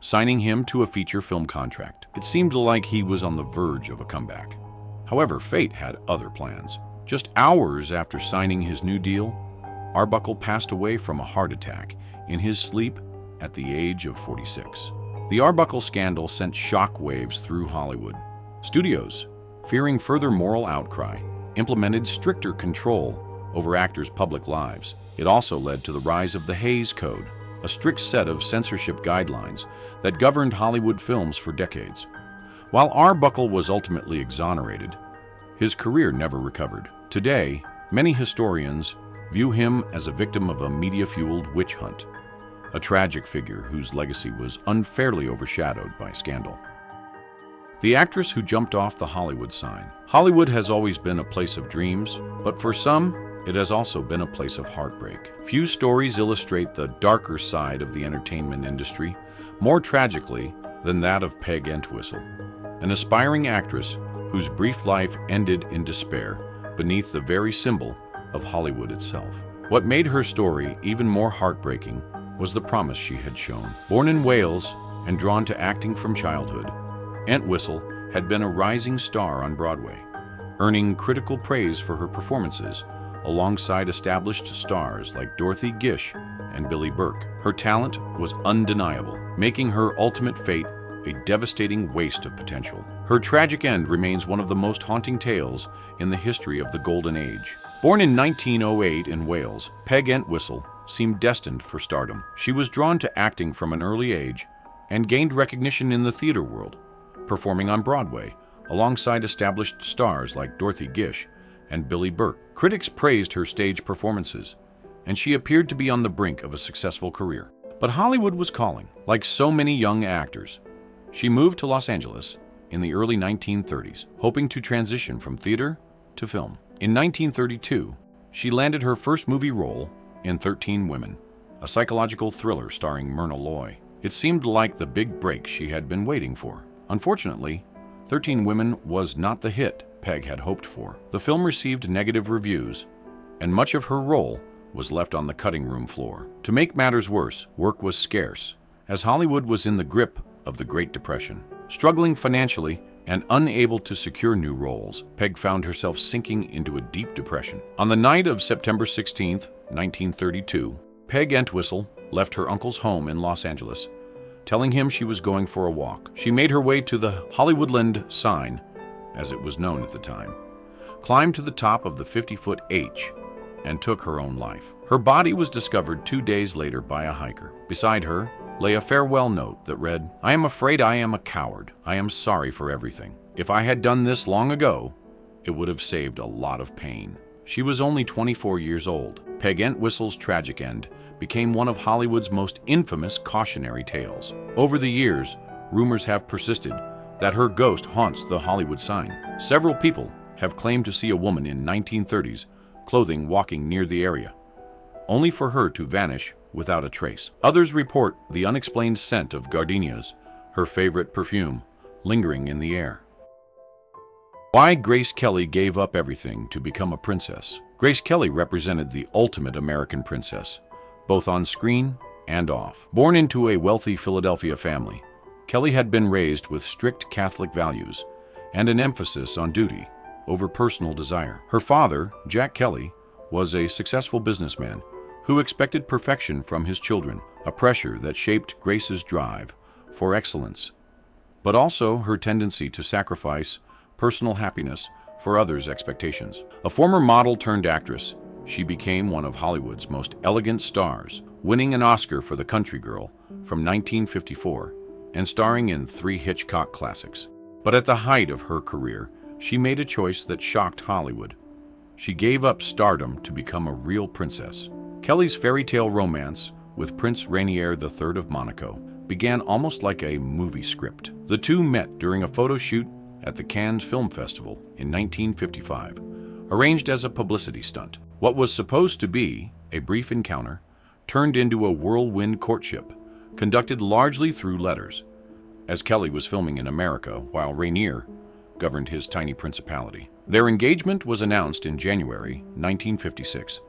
signing him to a feature film contract. It seemed like he was on the verge of a comeback. However, fate had other plans. Just hours after signing his new deal, Arbuckle passed away from a heart attack in his sleep at the age of 46. The Arbuckle scandal sent shockwaves through Hollywood. Studios, fearing further moral outcry, implemented stricter control over actors' public lives. It also led to the rise of the Hays Code, a strict set of censorship guidelines that governed Hollywood films for decades. While Arbuckle was ultimately exonerated, his career never recovered. Today, many historians view him as a victim of a media-fueled witch hunt, a tragic figure whose legacy was unfairly overshadowed by scandal. The actress who jumped off the Hollywood sign. Hollywood has always been a place of dreams, but for some, it has also been a place of heartbreak. Few stories illustrate the darker side of the entertainment industry more tragically than that of Peg Entwistle, an aspiring actress whose brief life ended in despair beneath the very symbol of Hollywood itself. What made her story even more heartbreaking was the promise she had shown. Born in Wales and drawn to acting from childhood, Entwistle had been a rising star on Broadway, earning critical praise for her performances alongside established stars like Dorothy Gish and Billy Burke. Her talent was undeniable, making her ultimate fate a devastating waste of potential. Her tragic end remains one of the most haunting tales in the history of the Golden Age. Born in 1908 in Wales, Peg Entwistle seemed destined for stardom. She was drawn to acting from an early age and gained recognition in the theater world, performing on Broadway alongside established stars like Dorothy Gish and Billy Burke. Critics praised her stage performances, and she appeared to be on the brink of a successful career. But Hollywood was calling. Like so many young actors, she moved to Los Angeles in the early 1930s, hoping to transition from theater to film. In 1932, she landed her first movie role in 13 Women, a psychological thriller starring Myrna Loy. It seemed like the big break she had been waiting for. Unfortunately, 13 Women was not the hit Peg had hoped for. The film received negative reviews, and much of her role was left on the cutting room floor. To make matters worse, work was scarce, as Hollywood was in the grip of the Great Depression. Struggling financially and unable to secure new roles, Peg found herself sinking into a deep depression. On the night of September 16, 1932, Peg Entwistle left her uncle's home in Los Angeles, telling him she was going for a walk. She made her way to the Hollywoodland sign, as it was known at the time, climbed to the top of the 50-foot H, and took her own life. Her body was discovered 2 days later by a hiker. Beside her lay a farewell note that read, "I am afraid I am a coward. I am sorry for everything. If I had done this long ago, it would have saved a lot of pain." She was only 24 years old. Peg Entwistle's tragic end became one of Hollywood's most infamous cautionary tales. Over the years, rumors have persisted that her ghost haunts the Hollywood sign. Several people have claimed to see a woman in 1930s clothing walking near the area, only for her to vanish without a trace. Others report the unexplained scent of gardenias, her favorite perfume, lingering in the air. Why Grace Kelly gave up everything to become a princess. Grace Kelly represented the ultimate American princess, both on screen and off. Born into a wealthy Philadelphia family, Kelly had been raised with strict Catholic values and an emphasis on duty over personal desire. Her father, Jack Kelly, was a successful businessman who expected perfection from his children, a pressure that shaped Grace's drive for excellence, but also her tendency to sacrifice personal happiness for others' expectations. A former model turned actress, she became one of Hollywood's most elegant stars, winning an Oscar for The Country Girl from 1954 and starring in 3 Hitchcock classics. But at the height of her career, she made a choice that shocked Hollywood. She gave up stardom to become a real princess. Kelly's fairy tale romance with Prince Rainier III of Monaco began almost like a movie script. The two met during a photo shoot at the Cannes Film Festival in 1955, arranged as a publicity stunt. What was supposed to be a brief encounter turned into a whirlwind courtship, conducted largely through letters, as Kelly was filming in America while Rainier governed his tiny principality. Their engagement was announced in January 1956,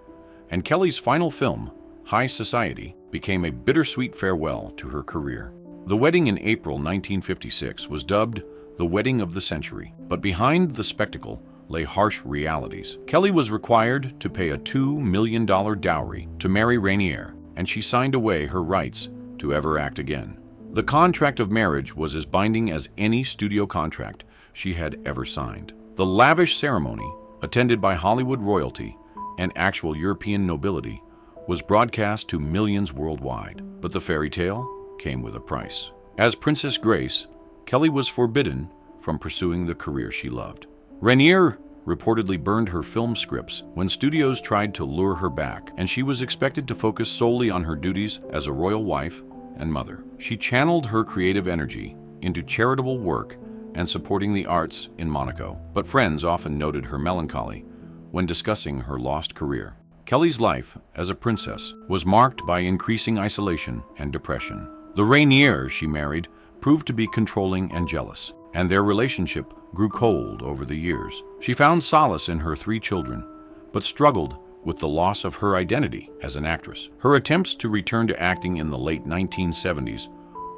and Kelly's final film, High Society, became a bittersweet farewell to her career. The wedding in April 1956 was dubbed the wedding of the century, but behind the spectacle lay harsh realities. Kelly was required to pay a $2 million dowry to marry Rainier, and she signed away her rights to ever act again. The contract of marriage was as binding as any studio contract she had ever signed. The lavish ceremony, attended by Hollywood royalty and actual European nobility, was broadcast to millions worldwide. But the fairy tale came with a price. As Princess Grace, Kelly was forbidden from pursuing the career she loved. Rainier reportedly burned her film scripts when studios tried to lure her back, and she was expected to focus solely on her duties as a royal wife and mother. She channeled her creative energy into charitable work and supporting the arts in Monaco, but friends often noted her melancholy when discussing her lost career. Kelly's life as a princess was marked by increasing isolation and depression. The Rainier she married proved to be controlling and jealous, and their relationship grew cold over the years. She found solace in her 3 children, but struggled with the loss of her identity as an actress. Her attempts to return to acting in the late 1970s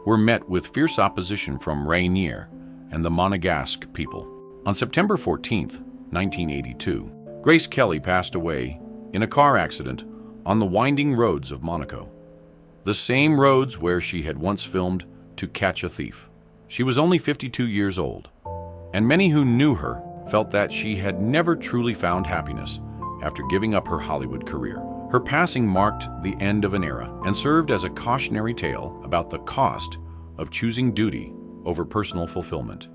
were met with fierce opposition from Rainier and the Monegasque people. On September 14, 1982, Grace Kelly passed away in a car accident on the winding roads of Monaco, the same roads where she had once filmed To Catch a Thief. She was only 52 years old, and many who knew her felt that she had never truly found happiness after giving up her Hollywood career. Her passing marked the end of an era and served as a cautionary tale about the cost of choosing duty over personal fulfillment.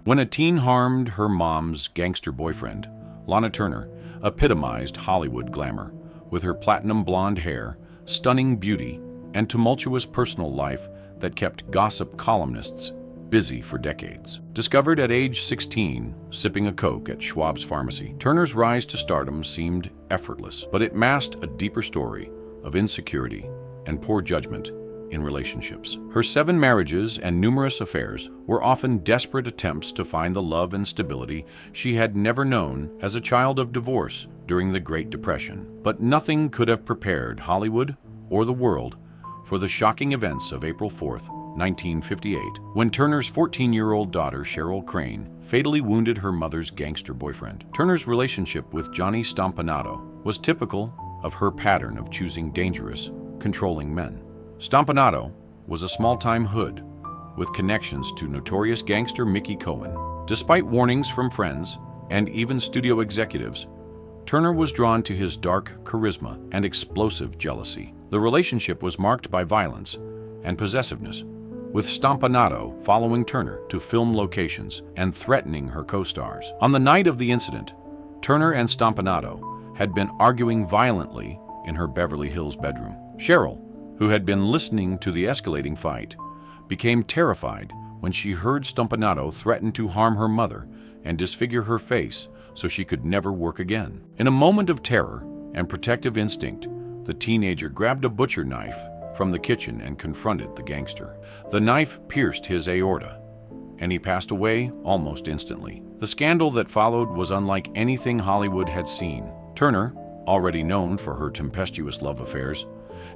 When a teen harmed her mom's gangster boyfriend, Lana Turner epitomized Hollywood glamour with her platinum blonde hair, stunning beauty, and tumultuous personal life that kept gossip columnists busy for decades. Discovered at age 16, sipping a Coke at Schwab's Pharmacy, Turner's rise to stardom seemed effortless, but it masked a deeper story of insecurity and poor judgment in relationships. Her 7 marriages and numerous affairs were often desperate attempts to find the love and stability she had never known as a child of divorce during the Great Depression. But nothing could have prepared Hollywood or the world for the shocking events of April 4th, 1958, when Turner's 14-year-old daughter, Cheryl Crane, fatally wounded her mother's gangster boyfriend. Turner's relationship with Johnny Stompanato was typical of her pattern of choosing dangerous, controlling men. Stompanato was a small-time hood with connections to notorious gangster Mickey Cohen. Despite warnings from friends and even studio executives, Turner was drawn to his dark charisma and explosive jealousy. The relationship was marked by violence and possessiveness, with Stompanato following Turner to film locations and threatening her co-stars. On the night of the incident, Turner and Stompanato had been arguing violently in her Beverly Hills bedroom. Cheryl, who had been listening to the escalating fight, became terrified when she heard Stompanato threaten to harm her mother and disfigure her face so she could never work again. In a moment of terror and protective instinct, the teenager grabbed a butcher knife from the kitchen and confronted the gangster. The knife pierced his aorta, and he passed away almost instantly. The scandal that followed was unlike anything Hollywood had seen. Turner, already known for her tempestuous love affairs,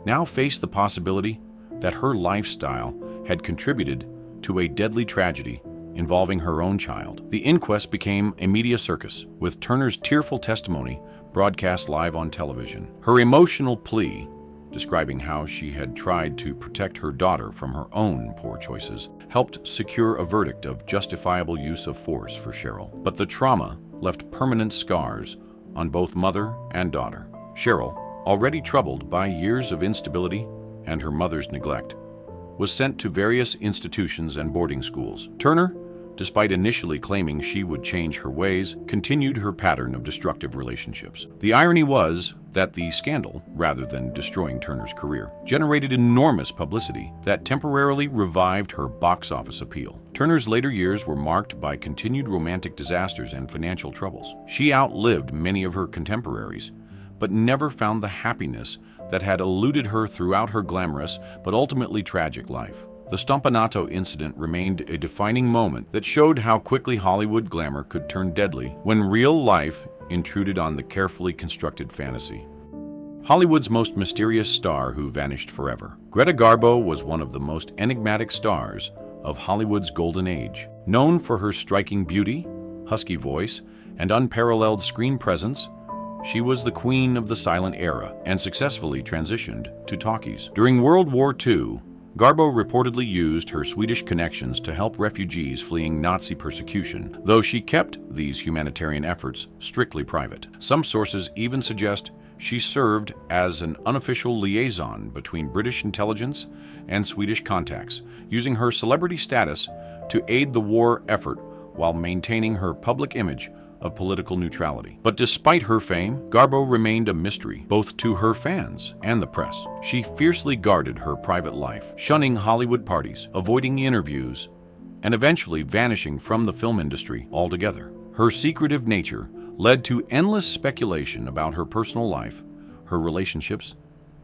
now faced the possibility that her lifestyle had contributed to a deadly tragedy involving her own child. The inquest became a media circus, with Turner's tearful testimony broadcast live on television. Her emotional plea, describing how she had tried to protect her daughter from her own poor choices, helped secure a verdict of justifiable use of force for Cheryl. But the trauma left permanent scars on both mother and daughter. Cheryl, already troubled by years of instability and her mother's neglect, was sent to various institutions and boarding schools. Turner, despite initially claiming she would change her ways, continued her pattern of destructive relationships. The irony was that the scandal, rather than destroying Turner's career, generated enormous publicity that temporarily revived her box office appeal. Turner's later years were marked by continued romantic disasters and financial troubles. She outlived many of her contemporaries, but never found the happiness that had eluded her throughout her glamorous but ultimately tragic life. The Stompanato incident remained a defining moment that showed how quickly Hollywood glamour could turn deadly when real life intruded on the carefully constructed fantasy. Hollywood's most mysterious star who vanished forever. Greta Garbo was one of the most enigmatic stars of Hollywood's golden age. Known for her striking beauty, husky voice, and unparalleled screen presence, she was the queen of the silent era and successfully transitioned to talkies. During World War II, Garbo reportedly used her Swedish connections to help refugees fleeing Nazi persecution, though she kept these humanitarian efforts strictly private. Some sources even suggest she served as an unofficial liaison between British intelligence and Swedish contacts, using her celebrity status to aid the war effort while maintaining her public image of political neutrality. But despite her fame, Garbo remained a mystery, both to her fans and the press. She fiercely guarded her private life, shunning Hollywood parties, avoiding interviews, and eventually vanishing from the film industry altogether. Her secretive nature led to endless speculation about her personal life, her relationships,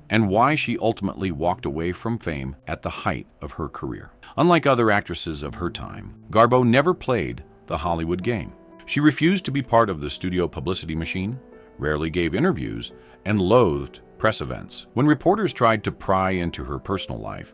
and why she ultimately walked away from fame at the height of her career. Unlike other actresses of her time, Garbo never played the Hollywood game. She refused to be part of the studio publicity machine, rarely gave interviews, and loathed press events. When reporters tried to pry into her personal life,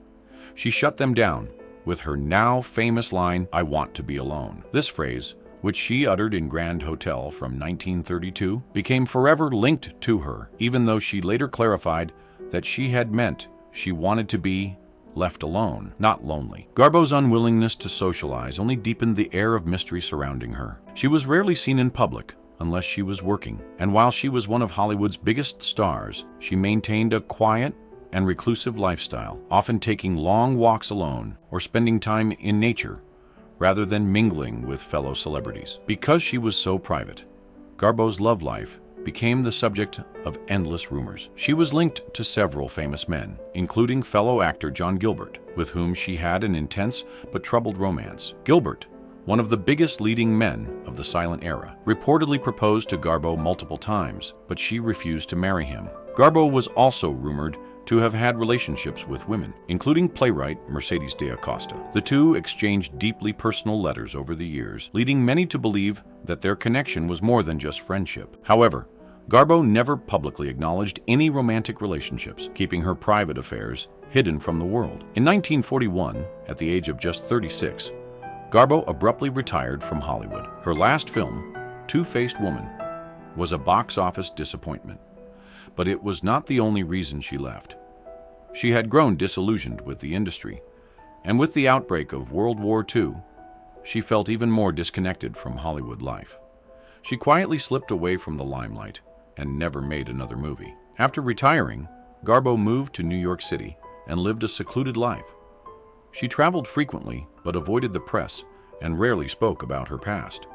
she shut them down with her now famous line, "I want to be alone." This phrase, which she uttered in Grand Hotel from 1932, became forever linked to her, even though she later clarified that she had meant she wanted to be left alone, not lonely. Garbo's unwillingness to socialize only deepened the air of mystery surrounding her. She was rarely seen in public unless she was working, and while she was one of Hollywood's biggest stars, she maintained a quiet and reclusive lifestyle, often taking long walks alone or spending time in nature rather than mingling with fellow celebrities. Because she was so private, Garbo's love life became the subject of endless rumors. She was linked to several famous men, including fellow actor John Gilbert, with whom she had an intense but troubled romance. Gilbert, one of the biggest leading men of the silent era, reportedly proposed to Garbo multiple times, but she refused to marry him. Garbo was also rumored to have had relationships with women, including playwright Mercedes de Acosta. The two exchanged deeply personal letters over the years, leading many to believe that their connection was more than just friendship. However, Garbo never publicly acknowledged any romantic relationships, keeping her private affairs hidden from the world. In 1941, at the age of just 36, Garbo abruptly retired from Hollywood. Her last film, Two-Faced Woman, was a box office disappointment. But it was not the only reason she left. She had grown disillusioned with the industry, and with the outbreak of World War II, she felt even more disconnected from Hollywood life. She quietly slipped away from the limelight and never made another movie. After retiring, Garbo moved to New York City and lived a secluded life. She traveled frequently but avoided the press and rarely spoke about her past.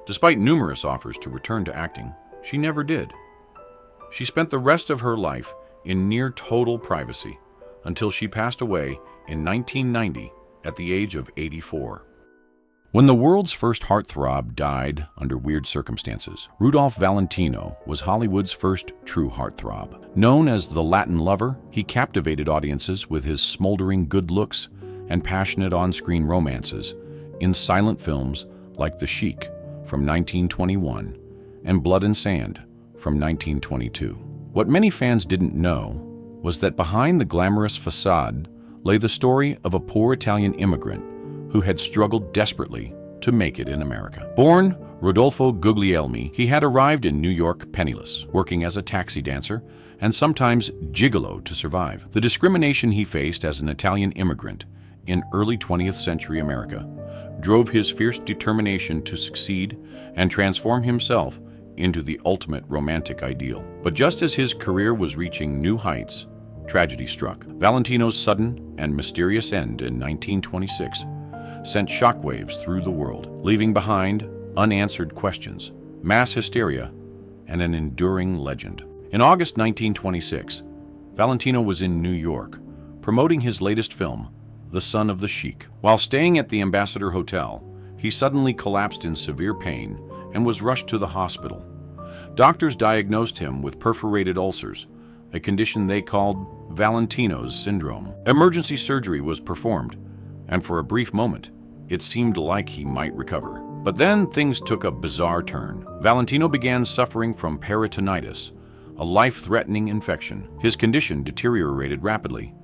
Despite numerous offers to return to acting, she never did. She spent the rest of her life in near total privacy until she passed away in 1990 at the age of 84. When the world's first heartthrob died under weird circumstances, Rudolph Valentino was Hollywood's first true heartthrob. Known as the Latin lover, he captivated audiences with his smoldering good looks and passionate on-screen romances in silent films like The Sheik from 1921 and Blood and Sand from 1922. What many fans didn't know was that behind the glamorous facade lay the story of a poor Italian immigrant who had struggled desperately to make it in America. Born Rodolfo Guglielmi, he had arrived in New York penniless, working as a taxi dancer and sometimes gigolo to survive. The discrimination he faced as an Italian immigrant in early 20th century America drove his fierce determination to succeed and transform himself into the ultimate romantic ideal. But just as his career was reaching new heights, tragedy struck. Valentino's sudden and mysterious end in 1926 sent shockwaves through the world, leaving behind unanswered questions, mass hysteria, and an enduring legend. In August 1926, Valentino was in New York, promoting his latest film, The Son of the Sheik. While staying at the Ambassador Hotel, he suddenly collapsed in severe pain and was rushed to the hospital. Doctors diagnosed him with perforated ulcers, a condition they called Valentino's syndrome. Emergency surgery was performed, and for a brief moment, it seemed like he might recover. But then things took a bizarre turn. Valentino began suffering from peritonitis, a life-threatening infection. His condition deteriorated rapidly,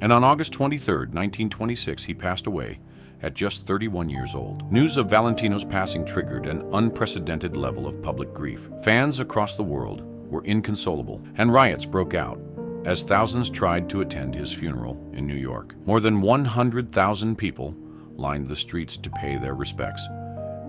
and on August 23, 1926, he passed away at just 31 years old. News of Valentino's passing triggered an unprecedented level of public grief. Fans across the world were inconsolable, and riots broke out as thousands tried to attend his funeral in New York. More than 100,000 people lined the streets to pay their respects,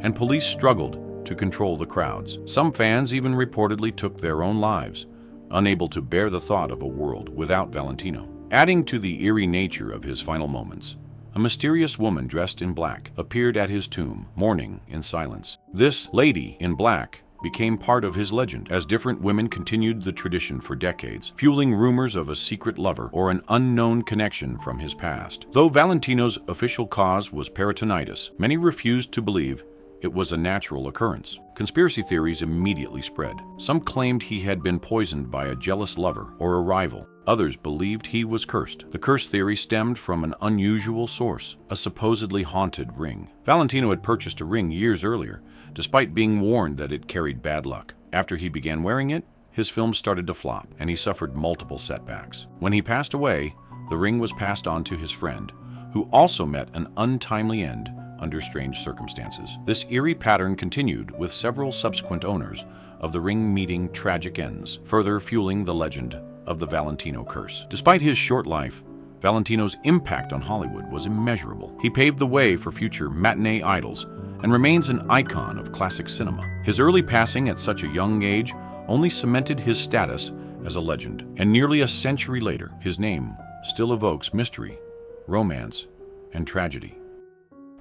and police struggled to control the crowds. Some fans even reportedly took their own lives, unable to bear the thought of a world without Valentino. Adding to the eerie nature of his final moments, a mysterious woman dressed in black appeared at his tomb, mourning in silence. This lady in black became part of his legend, as different women continued the tradition for decades, fueling rumors of a secret lover or an unknown connection from his past. Though Valentino's official cause was peritonitis, many refused to believe it was a natural occurrence. Conspiracy theories immediately spread. Some claimed he had been poisoned by a jealous lover or a rival. Others believed he was cursed. The curse theory stemmed from an unusual source, a supposedly haunted ring. Valentino had purchased a ring years earlier, despite being warned that it carried bad luck. After he began wearing it, his films started to flop, and he suffered multiple setbacks. When he passed away, the ring was passed on to his friend, who who also met an untimely end under strange circumstances. This eerie pattern continued with several subsequent owners of the ring meeting tragic ends, further fueling the legend of the Valentino curse. Despite his short life, Valentino's impact on Hollywood was immeasurable. He paved the way for future matinee idols and remains an icon of classic cinema. His early passing at such a young age only cemented his status as a legend, and nearly a century later, his name still evokes mystery, romance, and tragedy.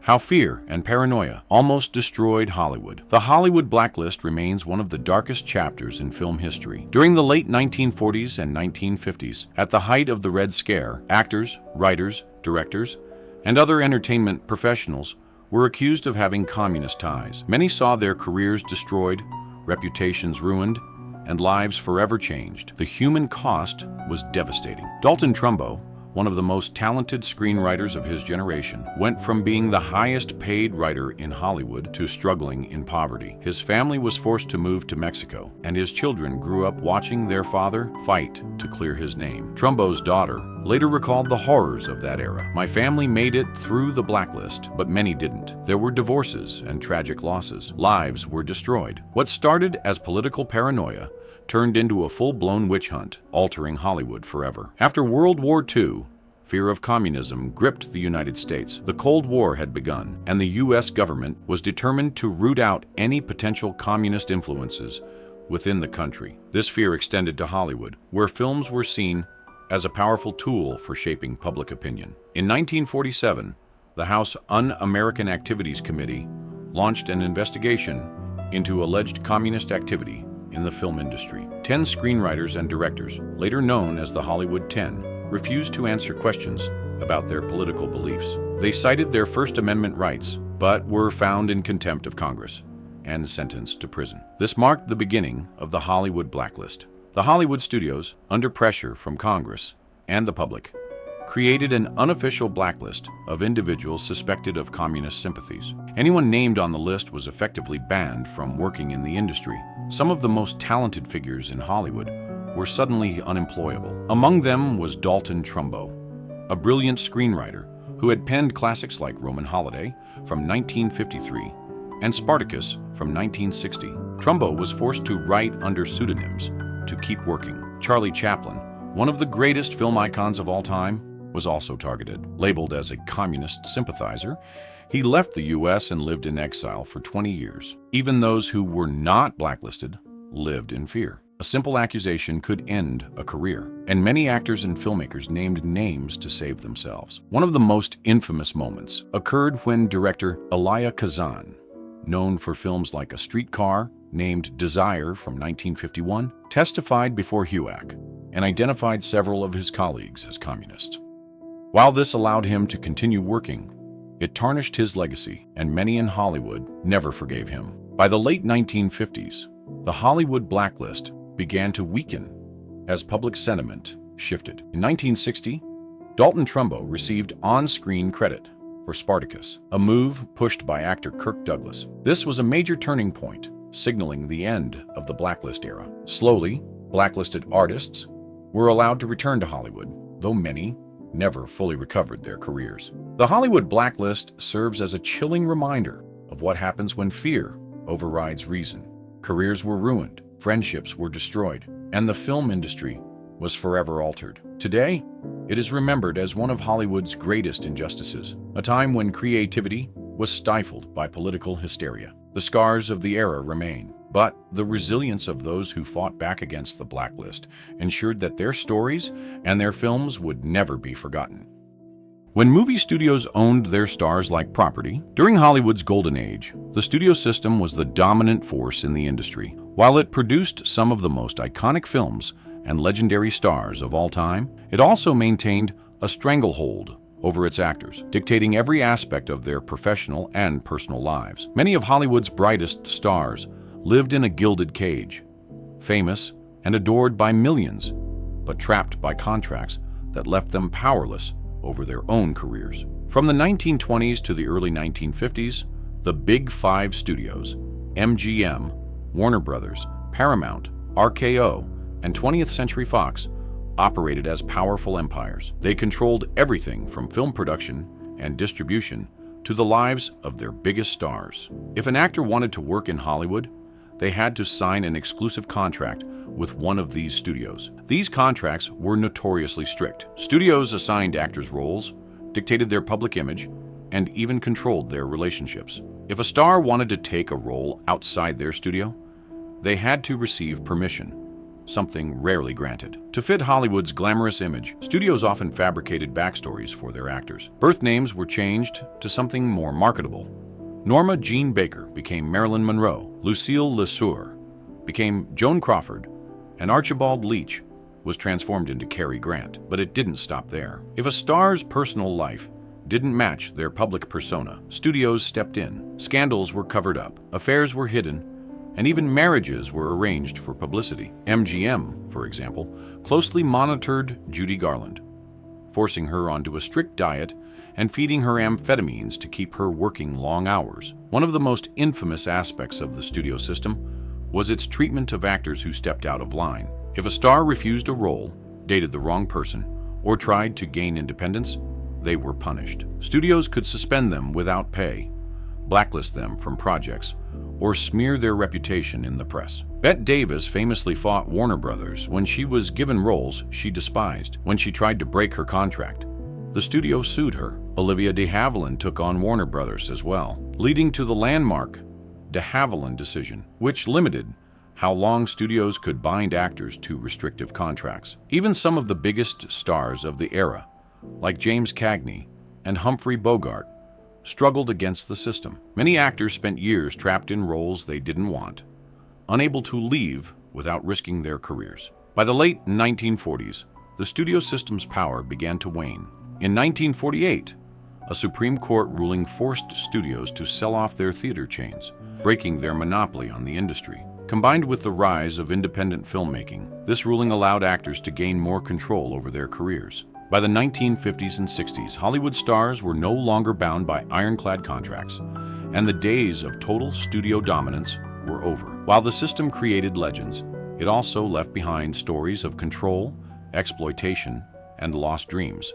How fear and paranoia almost destroyed Hollywood. The Hollywood blacklist remains one of the darkest chapters in film history. During the late 1940s and 1950s, at the height of the Red Scare, actors, writers, directors, and other entertainment professionals were accused of having communist ties. Many saw their careers destroyed, reputations ruined, and lives forever changed. The human cost was devastating. Dalton Trumbo, one of the most talented screenwriters of his generation, went from being the highest paid writer in Hollywood to struggling in poverty. His family was forced to move to Mexico, and his children grew up watching their father fight to clear his name. Trumbo's daughter later recalled the horrors of that era. "My family made it through the blacklist, but many didn't. There were divorces and tragic losses. Lives were destroyed. What started as political paranoia turned into a full-blown witch hunt, altering Hollywood forever." After World War II, fear of communism gripped the United States. The Cold War had begun, and the U.S. government was determined to root out any potential communist influences within the country. This fear extended to Hollywood, where films were seen as a powerful tool for shaping public opinion. In 1947, the House Un-American Activities Committee launched an investigation into alleged communist activity in the film industry. 10 screenwriters and directors, later known as the Hollywood 10, refused to answer questions about their political beliefs. They cited their First Amendment rights, but were found in contempt of Congress and sentenced to prison. This marked the beginning of the Hollywood blacklist. The Hollywood studios, under pressure from Congress and the public, created an unofficial blacklist of individuals suspected of communist sympathies. Anyone named on the list was effectively banned from working in the industry. Some of the most talented figures in Hollywood were suddenly unemployable. Among them was Dalton Trumbo, a brilliant screenwriter who had penned classics like Roman Holiday from 1953 and Spartacus from 1960. Trumbo was forced to write under pseudonyms to keep working. Charlie Chaplin, one of the greatest film icons of all time, was also targeted. Labeled as a communist sympathizer, he left the U.S. and lived in exile for 20 years. Even those who were not blacklisted lived in fear. A simple accusation could end a career, and many actors and filmmakers named names to save themselves. One of the most infamous moments occurred when director Elia Kazan, known for films like A Streetcar Named Desire from 1951, testified before HUAC and identified several of his colleagues as communists. While this allowed him to continue working, it tarnished his legacy, and many in Hollywood never forgave him. By the late 1950s, the Hollywood blacklist began to weaken as public sentiment shifted. In 1960, Dalton Trumbo received on-screen credit for Spartacus, a move pushed by actor Kirk Douglas. This was a major turning point, signaling the end of the blacklist era. Slowly, blacklisted artists were allowed to return to Hollywood, though many never fully recovered their careers. The Hollywood blacklist serves as a chilling reminder of what happens when fear overrides reason. Careers were ruined, friendships were destroyed, and the film industry was forever altered. Today, it is remembered as one of Hollywood's greatest injustices, a time when creativity was stifled by political hysteria. The scars of the era remain, but the resilience of those who fought back against the blacklist ensured that their stories and their films would never be forgotten. When movie studios owned their stars like property, during Hollywood's golden age, the studio system was the dominant force in the industry. While it produced some of the most iconic films and legendary stars of all time, it also maintained a stranglehold over its actors, dictating every aspect of their professional and personal lives. Many of Hollywood's brightest stars lived in a gilded cage, famous and adored by millions, but trapped by contracts that left them powerless over their own careers. From the 1920s to the early 1950s, the Big Five studios, MGM, Warner Brothers, Paramount, RKO, and 20th Century Fox, operated as powerful empires. They controlled everything from film production and distribution to the lives of their biggest stars. If an actor wanted to work in Hollywood, they had to sign an exclusive contract with one of these studios. These contracts were notoriously strict. Studios assigned actors roles, dictated their public image, and even controlled their relationships. If a star wanted to take a role outside their studio, they had to receive permission, something rarely granted. To fit Hollywood's glamorous image, studios often fabricated backstories for their actors. Birth names were changed to something more marketable. Norma Jean Baker became Marilyn Monroe, Lucille LeSueur became Joan Crawford, and Archibald Leach was transformed into Cary Grant. But it didn't stop there. If a star's personal life didn't match their public persona, studios stepped in. Scandals were covered up, affairs were hidden, and even marriages were arranged for publicity. MGM, for example, closely monitored Judy Garland, forcing her onto a strict diet and feeding her amphetamines to keep her working long hours. One of the most infamous aspects of the studio system was its treatment of actors who stepped out of line. If a star refused a role, dated the wrong person, or tried to gain independence, they were punished. Studios could suspend them without pay, blacklist them from projects, or smear their reputation in the press. Bette Davis famously fought Warner Brothers when she was given roles she despised. When she tried to break her contract, the studio sued her. Olivia de Havilland took on Warner Brothers as well, leading to the landmark de Havilland decision, which limited how long studios could bind actors to restrictive contracts. Even some of the biggest stars of the era, like James Cagney and Humphrey Bogart, struggled against the system. Many actors spent years trapped in roles they didn't want, unable to leave without risking their careers. By the late 1940s, the studio system's power began to wane. In 1948, a Supreme Court ruling forced studios to sell off their theater chains, breaking their monopoly on the industry. Combined with the rise of independent filmmaking, this ruling allowed actors to gain more control over their careers. By the 1950s and 60s, Hollywood stars were no longer bound by ironclad contracts, and the days of total studio dominance were over. While the system created legends, it also left behind stories of control, exploitation, and lost dreams.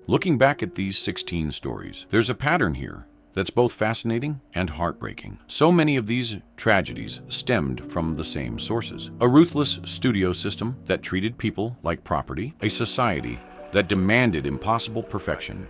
Looking back at these 16 stories, there's a pattern here that's both fascinating and heartbreaking. So many of these tragedies stemmed from the same sources. A ruthless studio system that treated people like property, a society that demanded impossible perfection,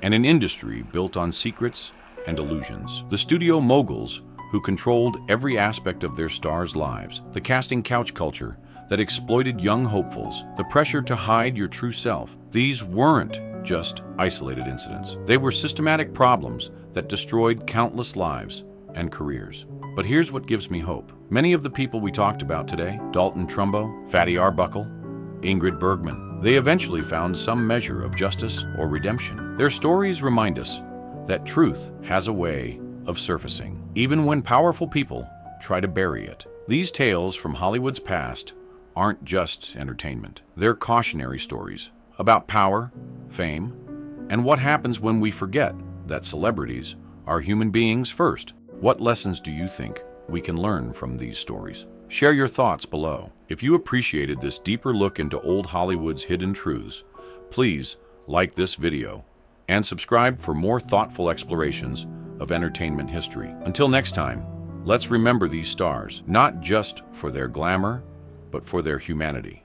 and an industry built on secrets and illusions. The studio moguls who controlled every aspect of their stars' lives, the casting couch culture that exploited young hopefuls, the pressure to hide your true self. These weren't just isolated incidents. They were systematic problems that destroyed countless lives and careers. But here's what gives me hope. Many of the people we talked about today, Dalton Trumbo, Fatty Arbuckle, Ingrid Bergman, they eventually found some measure of justice or redemption. Their stories remind us that truth has a way of surfacing, even when powerful people try to bury it. These tales from Hollywood's past aren't just entertainment. They're cautionary stories about power, fame, and what happens when we forget that celebrities are human beings first. What lessons do you think we can learn from these stories? Share your thoughts below. If you appreciated this deeper look into old Hollywood's hidden truths, please like this video and subscribe for more thoughtful explorations of entertainment history. Until next time, let's remember these stars, not just for their glamour, but for their humanity.